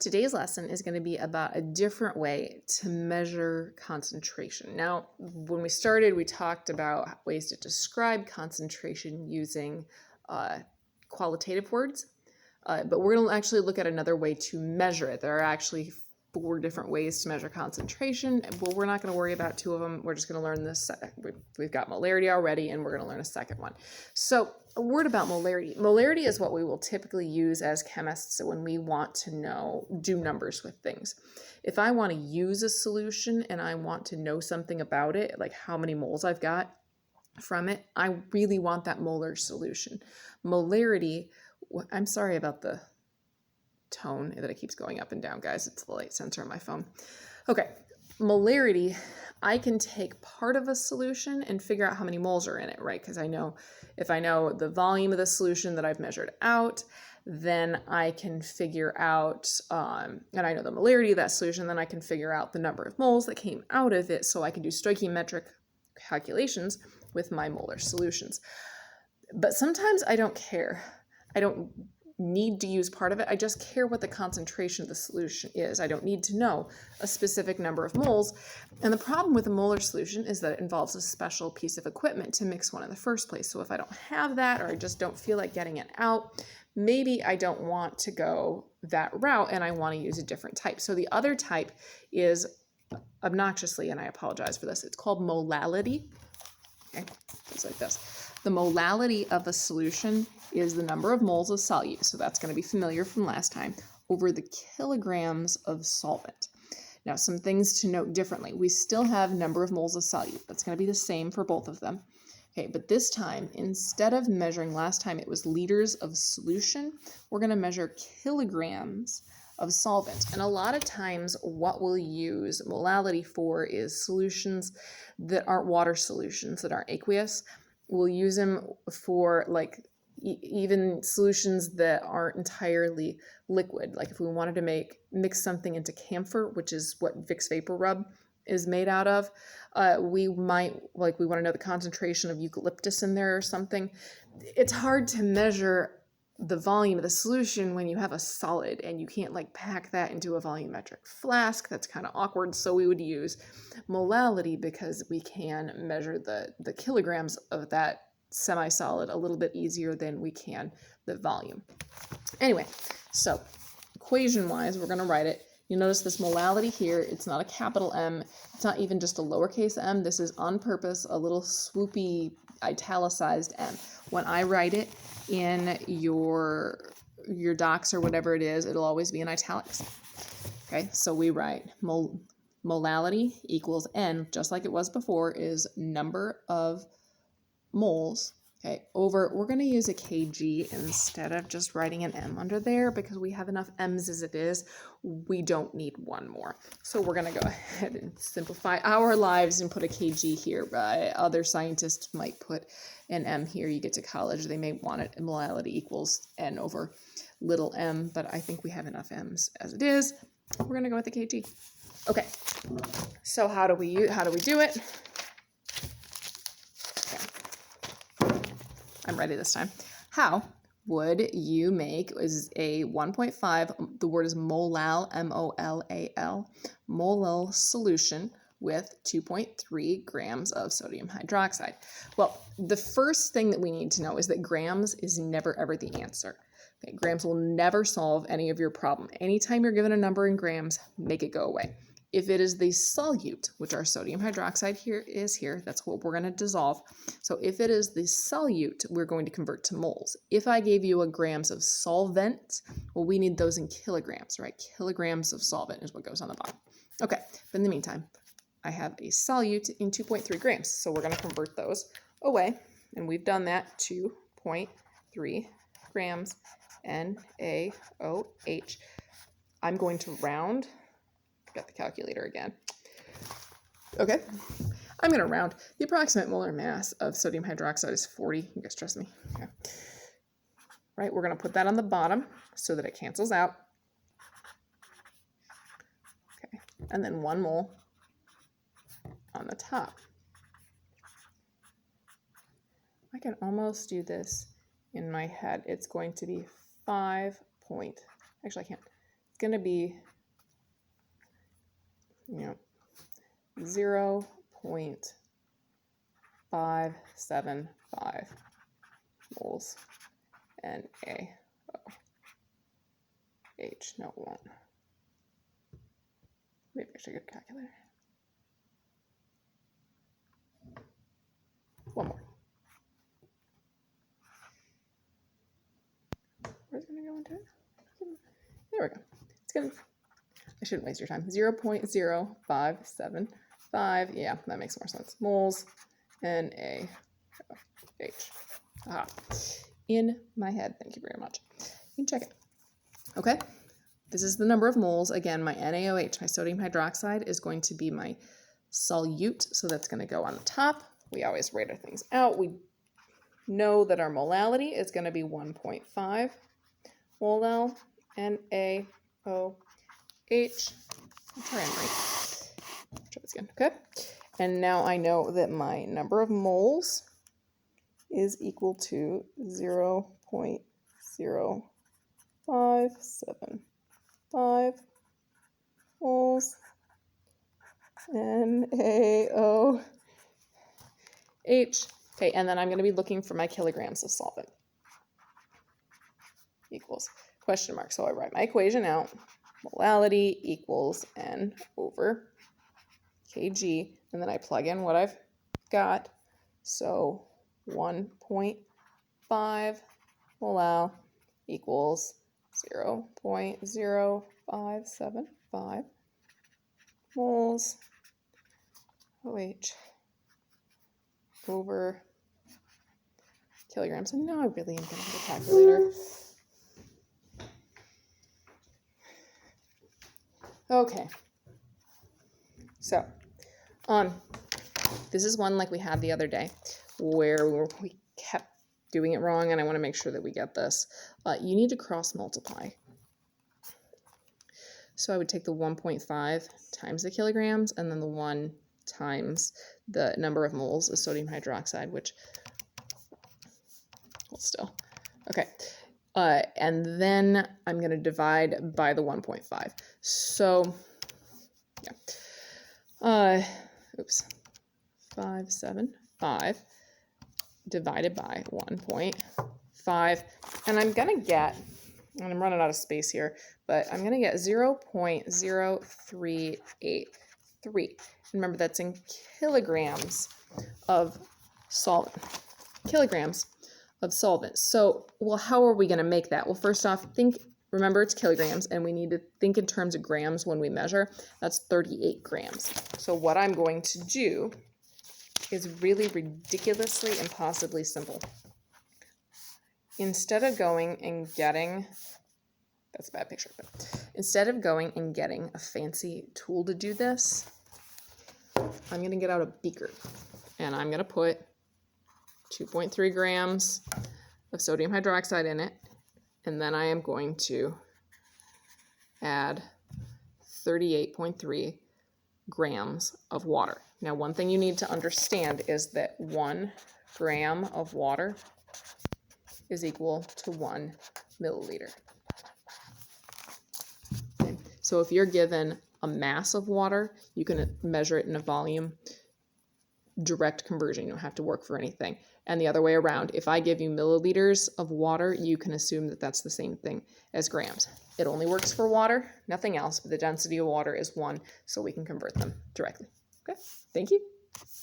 Today's lesson is going to be about a different way to measure concentration. Now, when we started, we talked about ways to describe concentration using qualitative words, but we're going to actually look at another way to measure it. There are actually 4 different ways to measure concentration, but we're not going to worry about 2 of them. We're just going to learn this. We've got molarity already, and we're going to learn a second one. So a word about molarity. Molarity is what we will typically use as chemists when we want to do numbers with things. If I want to use a solution and I want to know something about it, like how many moles I've got from it, I really want that molar solution. Molarity, I'm sorry about the tone that it keeps going up and down, guys. It's the light sensor on my phone. Okay, molarity, I can take part of a solution and figure out how many moles are in it, right? Because if I know the volume of the solution that I've measured out, then I can figure out, and I know the molarity of that solution, then I can figure out the number of moles that came out of it, so I can do stoichiometric calculations with my molar solutions. But sometimes I don't care. I don't need to use part of it. I just care what the concentration of the solution is. I don't need to know a specific number of moles. And the problem with a molar solution is that it involves a special piece of equipment to mix one in the first place. So if I don't have that, or I just don't feel like getting it out, maybe I don't want to go that route and I want to use a different type. So the other type is obnoxiously, and I apologize for this, it's called molality. Okay, it's like this. The molality of a solution is the number of moles of solute, so that's going to be familiar from last time, over the kilograms of solvent. Now, some things to note differently. We still have number of moles of solute. That's going to be the same for both of them. Okay, but this time, instead of measuring, last time it was liters of solution, we're going to measure kilograms of solvent. And a lot of times what we'll use molality for is solutions that aren't water solutions, that aren't aqueous. We'll use them for even solutions that aren't entirely liquid. Like if we wanted to mix something into camphor, which is what Vicks Vapor Rub is made out of, we want to know the concentration of eucalyptus in there or something. It's hard to measure the volume of the solution when you have a solid and you can't pack that into a volumetric flask. That's kind of awkward. So we would use molality because we can measure the kilograms of that semi-solid a little bit easier than we can the volume. Anyway, so equation-wise, we're going to write it. You notice this molality here, it's not a capital M. It's not even just a lowercase m. This is on purpose a little swoopy italicized m. When I write it in your docs or whatever it is, it'll always be in italics. Okay, so we write molality equals N, just like it was before, is number of moles, okay, over, we're going to use a kg instead of just writing an M under there because we have enough M's as it is. We don't need one more. So we're going to go ahead and simplify our lives and put a kg here. Other scientists might put an M here. You get to college, they may want it in molality equals N over little m, but I think we have enough M's as it is. We're going to go with the kg. Okay, so how do we do it? I'm ready this time. How would you make is a 1.5, the word is molal, M-O-L-A-L, molal solution with 2.3 grams of sodium hydroxide? Well, the first thing that we need to know is that grams is never ever the answer. Okay, grams will never solve any of your problem. Anytime you're given a number in grams, make it go away. If it is the solute, which our sodium hydroxide is here, that's what we're going to dissolve. So if it is the solute, we're going to convert to moles. If I gave you a grams of solvent, well, we need those in kilograms, right? Kilograms of solvent is what goes on the bottom. Okay, but in the meantime, I have a solute in 2.3 grams. So we're going to convert those away. And we've done that, 2.3 grams NaOH. I'm going to round. Got the calculator again. Okay, I'm going to round. The approximate molar mass of sodium hydroxide is 40. You guys trust me? Okay. Right, we're going to put that on the bottom so that it cancels out. Okay, and then 1 mole on the top. I can almost do this in my head. It's going to be 5 point, actually I can't. It's going to be, 0.575 moles NaOH. No, it won't. Maybe I should get a calculator. One more. Where's it going to go into it? There we go. It's going to, I shouldn't waste your time. 0.0575. Yeah, that makes more sense. Moles NaOH. Aha. In my head. Thank you very much. You can check it. Okay. This is the number of moles. Again, my NaOH, my sodium hydroxide, is going to be my solute. So that's going to go on the top. We always write our things out. We know that our molality is going to be 1.5 molal NaOH. Try and write. Try this again. Okay. And now I know that my number of moles is equal to 0.0575 moles NaOH. Okay, and then I'm going to be looking for my kilograms of solvent. Equals question mark. So I write my equation out. Molality equals N over kg, and then I plug in what I've got. So 1.5 molal equals 0.0575 moles OH over kilograms. And now I really am going to get a calculator. Okay. So, this is one like we had the other day where we kept doing it wrong, and I want to make sure that we get this. You need to cross multiply. So I would take the 1.5 times the kilograms, and then the 1 times the number of moles of sodium hydroxide, which, well, still, okay. And then I'm going to divide by the 1.5. So, yeah. 575 divided by 1.5. And I'm going to get, and I'm running out of space here, but I'm going to get 0.0383. Remember, that's in kilograms of solvent. Kilograms of solvent. So, well, how are we going to make that? Well, first off, remember it's kilograms, and we need to think in terms of grams when we measure. That's 38 grams. So what I'm going to do is really ridiculously impossibly simple. Instead of going and getting, that's a bad picture, but instead of going and getting a fancy tool to do this, I'm going to get out a beaker, and I'm going to put 2.3 grams of sodium hydroxide in it, and then I am going to add 38.3 grams of water. Now, one thing you need to understand is that 1 gram of water is equal to 1 milliliter. Okay. So if you're given a mass of water, you can measure it in a volume. Direct conversion, you don't have to work for anything. And the other way around, if I give you milliliters of water, you can assume that that's the same thing as grams. It only works for water, nothing else, but the density of water is 1, so we can convert them directly. Okay, thank you.